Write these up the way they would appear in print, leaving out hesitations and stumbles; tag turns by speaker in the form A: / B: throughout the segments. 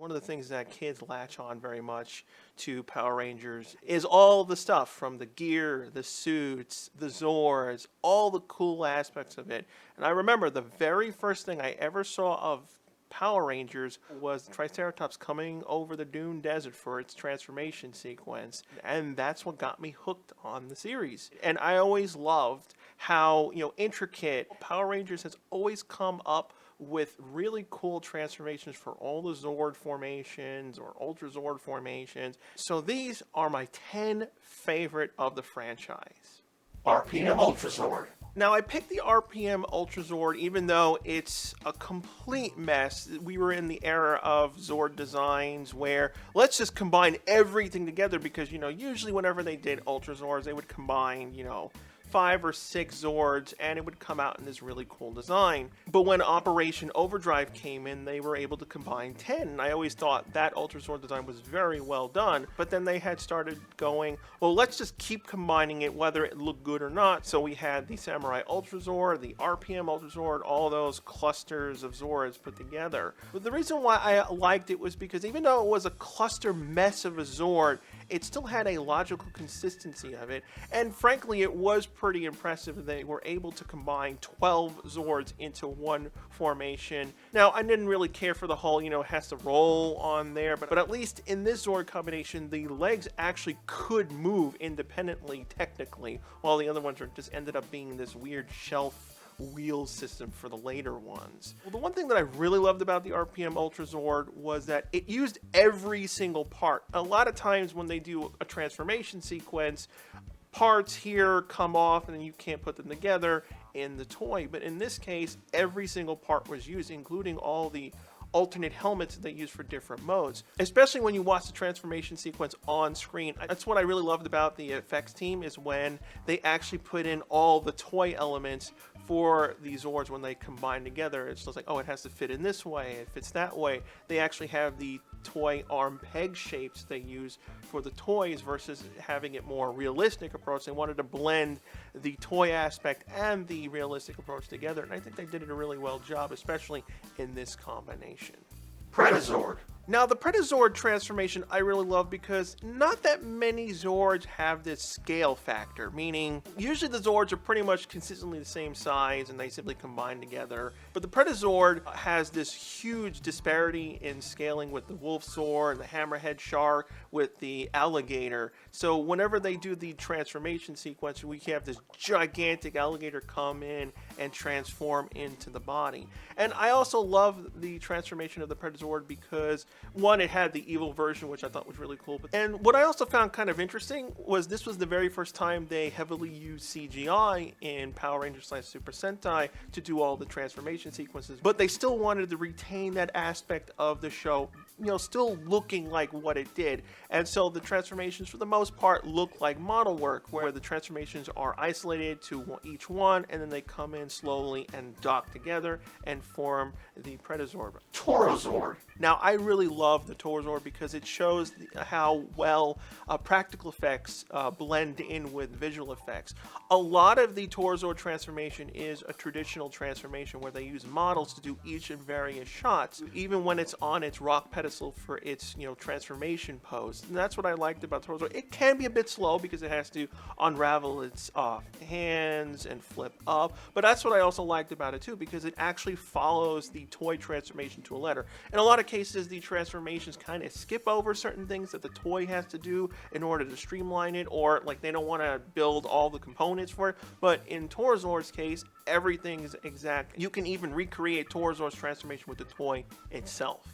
A: One of the things that kids latch on very much to Power Rangers is all the stuff from the gear, the suits, the Zords, all the cool aspects of it. And I remember the very first thing I ever saw of Power Rangers was Triceratops coming over the Dune Desert for its transformation sequence. And that's what got me hooked on the series. And I always loved how, intricate Power Rangers has always come up with really cool transformations for all the Zord formations or Ultrazord formations. So these are my 10 favorite of the franchise.
B: RPM Ultrazord.
A: Now, I picked the RPM Ultrazord even though it's a complete mess. We were in the era of Zord designs where let's just combine everything together because, usually whenever they did Ultrazords, they would combine, 5 or 6 Zords, and it would come out in this really cool design. But when Operation Overdrive came in, they were able to combine 10, and I always thought that Ultrazord design was very well done. But then they had started going, well, let's just keep combining it whether it looked good or not. So we had the Samurai Ultrazord, the RPM Ultrazord, all those clusters of Zords put together. But the reason why I liked it was because even though it was a cluster mess of a Zord, it still had a logical consistency of it, and frankly, it was pretty impressive that they were able to combine 12 Zords into one formation. Now, I didn't really care for the whole, it has to roll on there, but at least in this Zord combination, the legs actually could move independently, technically, while the other ones just ended up being this weird shelf wheel system for the later ones. Well, the one thing that I really loved about the RPM Ultrazord was that it used every single part. A lot of times when they do a transformation sequence, parts here come off and then you can't put them together in the toy. But in this case, every single part was used, including all the alternate helmets that they use for different modes, especially when you watch the transformation sequence on screen. That's what I really loved about the effects team, is when they actually put in all the toy elements for these Zords when they combine together. It's just like, oh, it has to fit in this way, it fits that way. They actually have the toy arm peg shapes they use for the toys versus having it more realistic approach. They wanted to blend the toy aspect and the realistic approach together, and I think they did a really well job, especially in this combination.
B: Predazord.
A: Now, the Predazord transformation I really love because not that many Zords have this scale factor, meaning usually the Zords are pretty much consistently the same size and they simply combine together. But the Predazord has this huge disparity in scaling with the Wolf Zord, the Hammerhead Shark, with the Alligator. So whenever they do the transformation sequence, we have this gigantic alligator come in and transform into the body. And I also love the transformation of the Predazord because one, it had the evil version, which I thought was really cool. And what I also found kind of interesting was this was the very first time they heavily used CGI in Power Rangers / Super Sentai to do all the transformation sequences, but they still wanted to retain that aspect of the show, still looking like what it did. And so the transformations for the most part look like model work, where the transformations are isolated to each one and then they come in slowly and dock together and form the Predazord.
B: Tor the Shuttlezord.
A: Now, I really love the Tor the Shuttlezord because it shows how well practical effects blend in with visual effects. A lot of the Tor the Shuttlezord transformation is a traditional transformation where they use models to do each and various shots, even when it's on its rock pedestal for its transformation pose. And that's what I liked about Tor the Shuttlezord. It can be a bit slow because it has to unravel its hands and flip up, but that's what I also liked about it too, because it actually follows the toy transformation to a letter. In a lot of cases, the transformations kind of skip over certain things that the toy has to do in order to streamline it, or like they don't want to build all the components for it. But in Tor the Shuttlezord's case, everything is exact. You can even recreate Tor the Shuttlezord's transformation with the toy itself.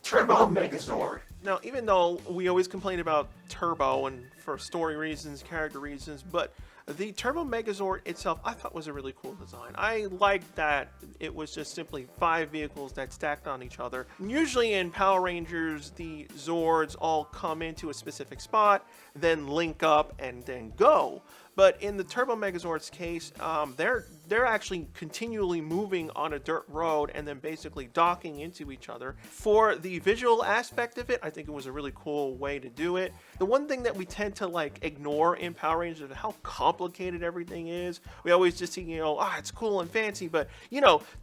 B: Turbo Megazord.
A: Now, even though we always complain about Turbo and for story reasons, character reasons, but the Turbo Megazord itself, I thought was a really cool design. I liked that it was just simply 5 vehicles that stacked on each other. Usually in Power Rangers, the Zords all come into a specific spot, then link up and then go. But in the Turbo Megazord's case, they're they're actually continually moving on a dirt road and then basically docking into each other. For the visual aspect of it, I think it was a really cool way to do it. The one thing that we tend to like ignore in Power Rangers is how complicated everything is. We always just see, it's cool and fancy, but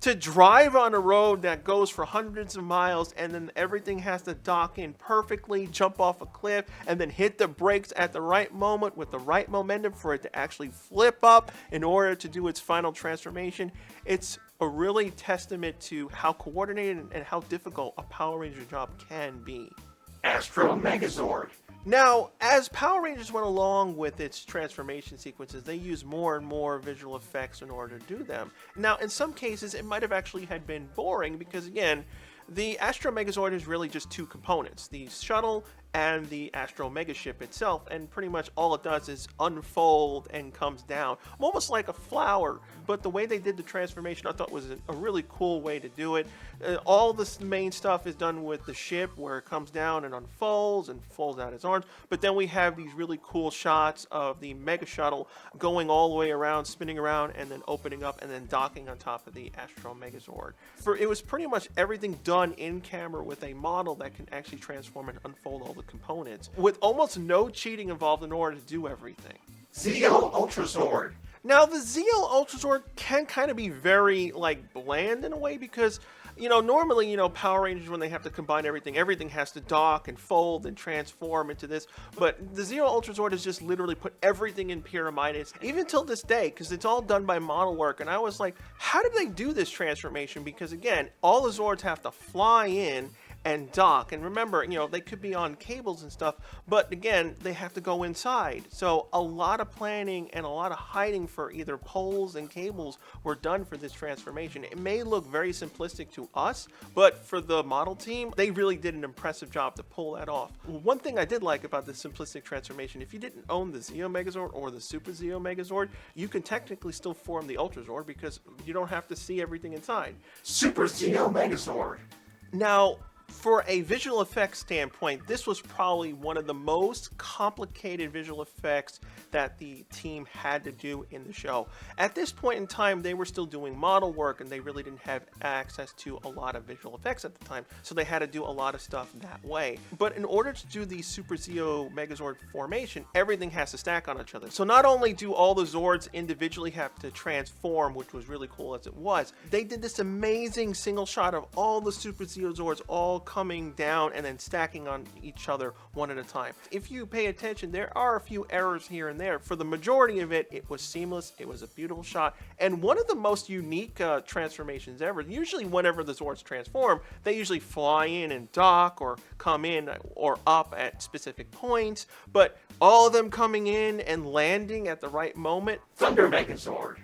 A: to drive on a road that goes for hundreds of miles and then everything has to dock in perfectly, jump off a cliff, and then hit the brakes at the right moment with the right momentum for it to actually flip up in order to do its final transformation. It's a really testament to how coordinated and how difficult a Power Ranger job can be.
B: Astro Megazord.
A: Now, as Power Rangers went along with its transformation sequences, they used more and more visual effects in order to do them. Now, in some cases, it might have actually had been boring because, again, the Astro Megazord is really just two components, the shuttle and the Astro Megaship itself, and pretty much all it does is unfold and comes down, almost like a flower. But the way they did the transformation I thought was a really cool way to do it. All this main stuff is done with the ship where it comes down and unfolds and folds out its arms, but then we have these really cool shots of the Mega Shuttle going all the way around, spinning around, and then opening up and then docking on top of the Astro Megazord. It was pretty much everything done in camera with a model that can actually transform and unfold all the components, with almost no cheating involved in order to do everything.
B: Zeo Ultrazord.
A: Now, the Zeo Ultrazord can kind of be very, bland in a way because, normally, Power Rangers, when they have to combine everything has to dock and fold and transform into this. But the Zeo Ultrazord has just literally put everything in pyramids, even till this day, because it's all done by model work. And I was like, how did they do this transformation? Because, again, all the Zords have to fly in and dock, and remember, they could be on cables and stuff, but again, they have to go inside. So a lot of planning and a lot of hiding for either poles and cables were done for this transformation. It may look very simplistic to us, but for the model team, they really did an impressive job to pull that off. One thing I did like about this simplistic transformation, if you didn't own the Zeo Megazord or the Super Zeo Megazord, you can technically still form the Ultrazord because you don't have to see everything inside.
B: Super Zeo Megazord.
A: Now, for a visual effects standpoint, this was probably one of the most complicated visual effects that the team had to do in the show. At this point in time, they were still doing model work and they really didn't have access to a lot of visual effects at the time, so they had to do a lot of stuff that way. But in order to do the Super Zeo Megazord formation, everything has to stack on each other. So not only do all the Zords individually have to transform, which was really cool as it was, they did this amazing single shot of all the Super Zeo Zords all coming down and then stacking on each other one at a time. If you pay attention, there are a few errors here and there. For the majority of it, it was seamless, it was a beautiful shot, and one of the most unique transformations ever. Usually whenever the Zords transform, they usually fly in and dock or come in or up at specific points, but all of them coming in and landing at the right moment.
B: Thunder Megazord.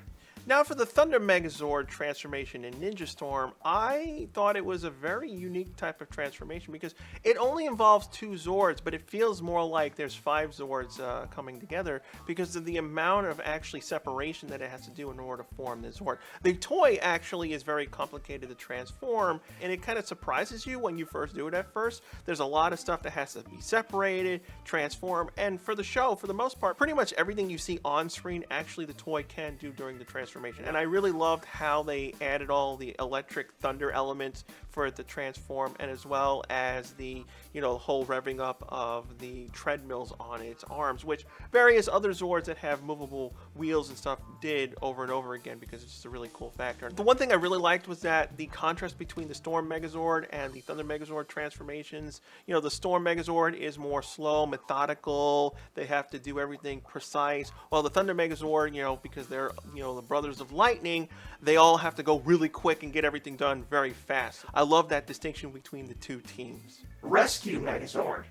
A: Now for the Thunder Megazord transformation in Ninja Storm, I thought it was a very unique type of transformation because it only involves two Zords, but it feels more like there's 5 Zords coming together because of the amount of actually separation that it has to do in order to form the Zord. The toy actually is very complicated to transform, and it kind of surprises you when you first do it at first. There's a lot of stuff that has to be separated, transform, and for the show, for the most part, pretty much everything you see on screen, actually the toy can do during the transformation. And I really loved how they added all the electric thunder elements for it to transform, and as well as the whole revving up of the treadmills on its arms, which various other Zords that have movable wheels and stuff did over and over again because it's just a really cool factor. The one thing I really liked was that the contrast between the Storm Megazord and the Thunder Megazord transformations. The Storm Megazord is more slow, methodical. They have to do everything precise, while the Thunder Megazord, because they're the brothers of lightning, they all have to go really quick and get everything done very fast. I love that distinction between the two teams.
B: Rescue Megazord.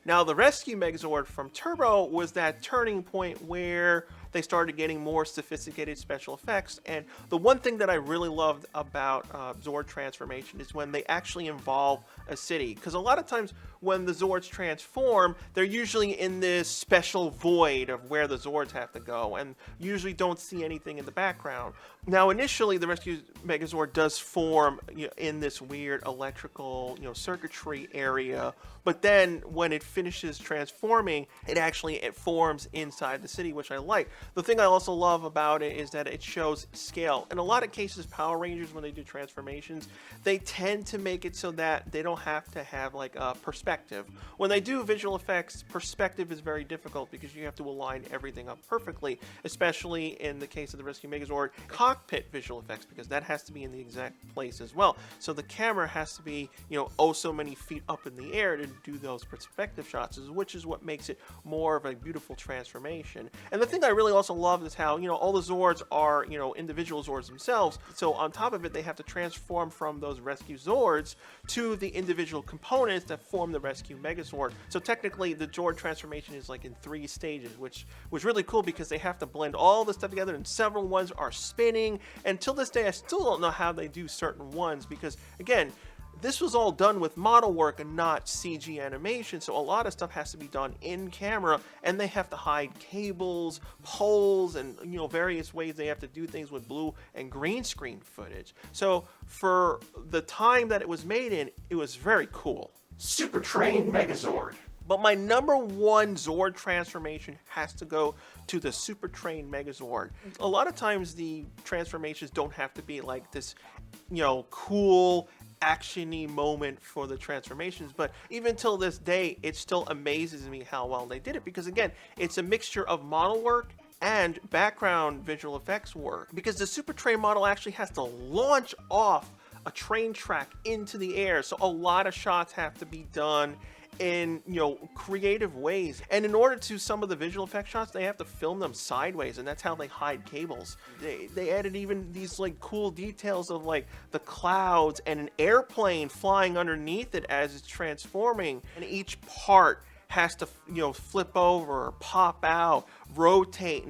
A: Now, the Rescue Megazord from Turbo was that turning point where they started getting more sophisticated special effects. And the one thing that I really loved about Zord Transformation is when they actually involve a city. Because a lot of times when the Zords transform, they're usually in this special void of where the Zords have to go and usually don't see anything in the background. Now, initially, the Rescue Megazord does form in this weird electrical circuitry area, but then when it finishes transforming, it forms inside the city, which I like. The thing I also love about it is that it shows scale. In a lot of cases, Power Rangers, when they do transformations, they tend to make it so that they don't have to have like a perspective. When they do visual effects, perspective is very difficult because you have to align everything up perfectly, especially in the case of the Rescue Megazord cockpit visual effects, because that has to be in the exact place as well. So the camera has to be, you know, oh so many feet up in the air to do those perspective shots, which is what makes it more of a beautiful transformation. And the thing I really also love is how, you know, all the Zords are, you know, individual Zords themselves. So on top of it, they have to transform from those Rescue Zords to the individual components that form the Rescue Megazord. So technically, the Zord transformation is like in 3 stages, which was really cool because they have to blend all this stuff together, and several ones are spinning. And till this day, I still don't know how they do certain ones because, again, this was all done with model work and not CG animation, so a lot of stuff has to be done in camera, and they have to hide cables, poles, and, you know, various ways they have to do things with blue and green screen footage. So for the time that it was made in, it was very cool.
B: Super Train Megazord.
A: But my number one Zord transformation has to go to the Super Train Megazord. A lot of times the transformations don't have to be like this, you know, cool action-y moment for the transformations, but even till this day, it still amazes me how well they did it, because again, it's a mixture of model work and background visual effects work, because the Super Train model actually has to launch off a train track into the air, so a lot of shots have to be done in, you know, creative ways. And in order to some of the visual effect shots, they have to film them sideways, and that's how they hide cables. They added even these like cool details of like the clouds and an airplane flying underneath it as it's transforming, and each part has to, you know, flip over, pop out, rotate,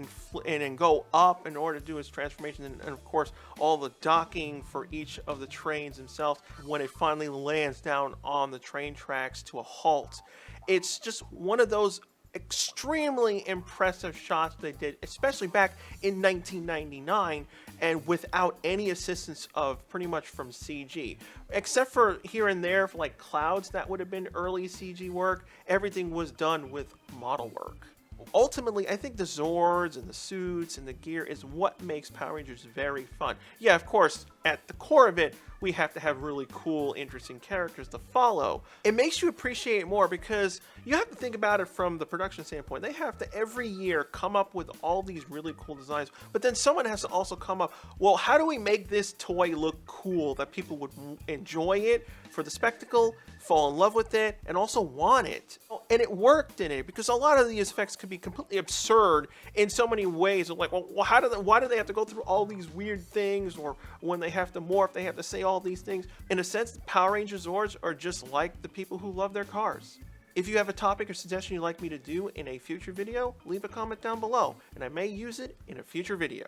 A: and go up in order to do its transformation. And of course, all the docking for each of the trains themselves when it finally lands down on the train tracks to a halt. It's just one of those extremely impressive shots they did, especially back in 1999, and without any assistance of pretty much from CG. Except for here and there for like clouds that would have been early CG work, everything was done with model work. Ultimately, I think the Zords and the suits and the gear is what makes Power Rangers very fun. Yeah, of course, at the core of it, we have to have really cool, interesting characters to follow. It makes you appreciate it more because you have to think about it from the production standpoint. They have to every year come up with all these really cool designs, but then someone has to also come up, well, how do we make this toy look cool that people would enjoy it for the spectacle, fall in love with it, and also want it? And it worked in it, because a lot of these effects could be completely absurd in so many ways. Of like, well, why do they have to go through all these weird things, or when they have to morph, they have to say all these things. In a sense, Power Ranger Zords are just like the people who love their cars. If you have a topic or suggestion you'd like me to do in a future video, leave a comment down below, and I may use it in a future video.